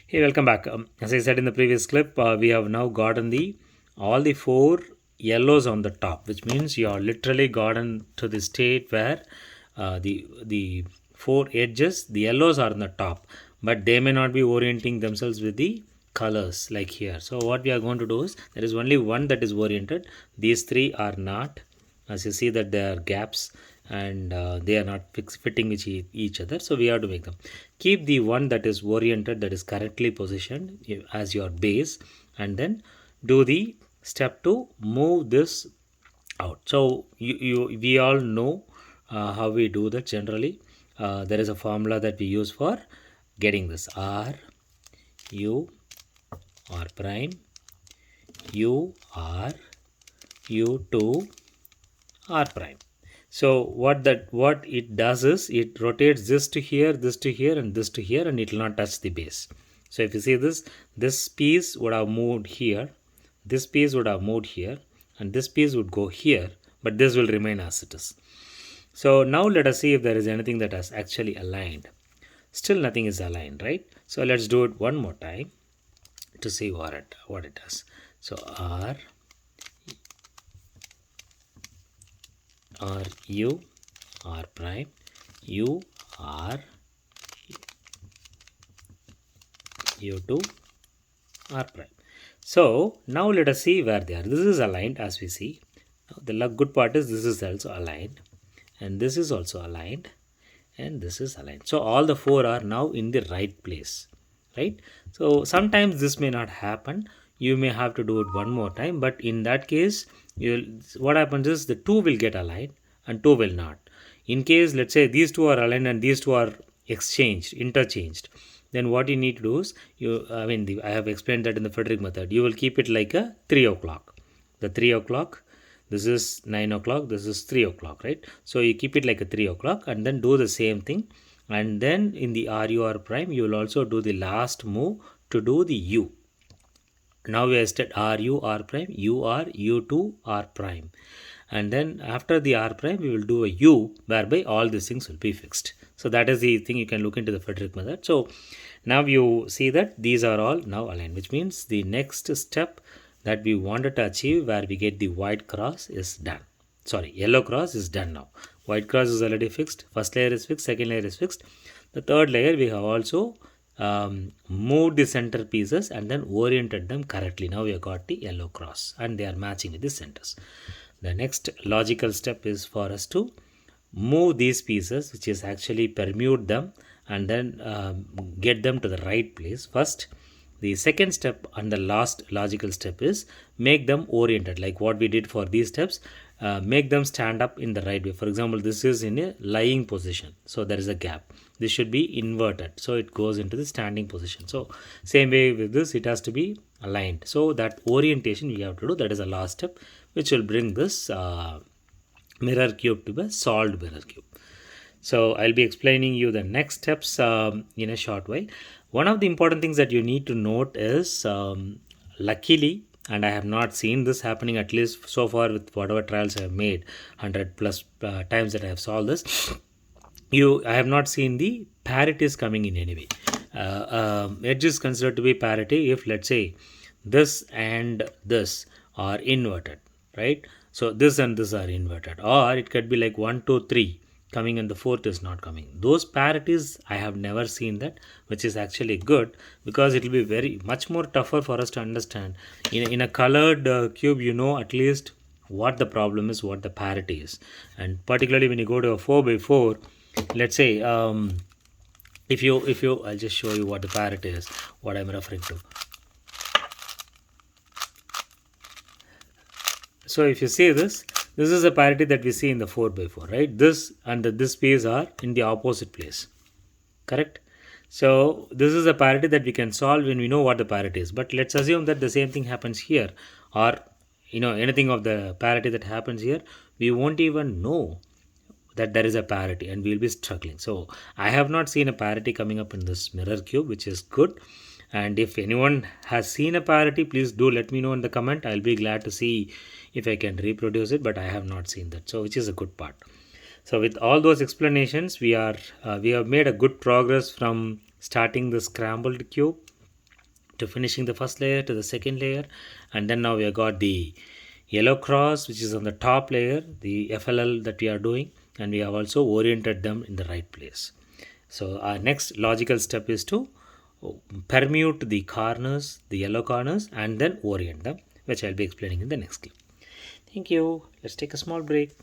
Hey, welcome back. As I said in the previous clip, we have now gotten the all the four yellows on the top, which means you are literally gotten to the state where the four edges, the yellows are on the top, but they may not be orienting themselves with the colors like here. So what we are going to do is there is only one that is oriented. These three are not. As you see that there are gaps and they are not fitting with each other, so we have to make them. Keep the one that is oriented, that is correctly positioned as your base, and then do the step to move this out. So we all know how we do that generally. There is a formula that we use for getting this: r u r prime u r u2 r prime. So what it does is it rotates this to here, this to here, and this to here, and it will not touch the base. So if you see this piece would have moved here, this piece would have moved here, and this piece would go here, but this will remain as it is. So now let us see if there is anything that has actually aligned. Still nothing is aligned, right? So let's do it one more time to see what it does. So r u r prime u r u2 r prime. So now let us see where they are. This is aligned as we see. Now the good part is this is also aligned, and this is also aligned, and this is aligned. So all the four are now in the right place, right? So sometimes this may not happen. You may have to do it one more time, but in that case, what happens is the two will get aligned and two will not. In case, let's say these two are aligned and these two are interchanged, then what you need to do is I have explained that in the Frederick method. You will keep it like a 3 o'clock. The 3 o'clock, this is 9 o'clock, this is 3 o'clock, right? So you keep it like a 3 o'clock and then do the same thing. And then in the RUR prime, you will also do the last move to do the U. Now we have said RU R prime, UR U2 R prime. And then after the R prime, we will do a U, whereby all these things will be fixed. So that is the thing you can look into the Frederick method. So now you see that these are all now aligned, which means the next step that we wanted to achieve, where we get the white cross, is done. Sorry, yellow cross is done now. White cross is already fixed. First layer is fixed, second layer is fixed. The third layer we have also moved the center pieces and then oriented them correctly. Now we have got the yellow cross and they are matching with the centers. The next logical step is for us to move these pieces, which is actually permute them and then get them to the right place first. The second step and the last logical step is make them oriented, like what we did for these steps. Make them stand up in the right way. For example, this is in a lying position, so there is a gap. This should be inverted, so it goes into the standing position. So same way with this, it has to be aligned. So that orientation we have to do, that is the last step, which will bring this mirror cube to a solved mirror cube. So I'll be explaining you the next steps in a short while. One of the important things that you need to note is, luckily, and I have not seen this happening, at least so far with whatever trials I have made, 100 plus times that I have solved this, I have not seen the parities coming in any way. Edge is considered to be parity if, let's say, this and this are inverted, right? So this and this are inverted, or it could be like 1, 2, 3 coming and the fourth is not coming. Those parities I have never seen that, which is actually good, because it will be very much more tougher for us to understand. In a colored cube, you know at least what the problem is, what the parity is. And particularly when you go to a 4x4, let's say if you I'll just show you what the parity is, what I'm referring to. So if you see this is a parity that we see in the 4x4, right? This and this piece are in the opposite place, correct? So this is a parity that we can solve when we know what the parity is. But let's assume that the same thing happens here, or anything of the parity that happens here, we won't even know that there is a parity and we'll be struggling. So I have not seen a parity coming up in this mirror cube, which is good. And if anyone has seen a parity, please do let me know in the comment. I'll be glad to see if I can reproduce it, but I have not seen that, so which is a good part. So with all those explanations, we have made a good progress from starting the scrambled cube to finishing the first layer to the second layer, and then now we have got the yellow cross which is on the top layer, the FLL that we are doing, and we have also oriented them in the right place. So our next logical step is to permute the corners, the yellow corners, and then orient them, which I'll be explaining in the next clip. Thank you. Let's take a small break.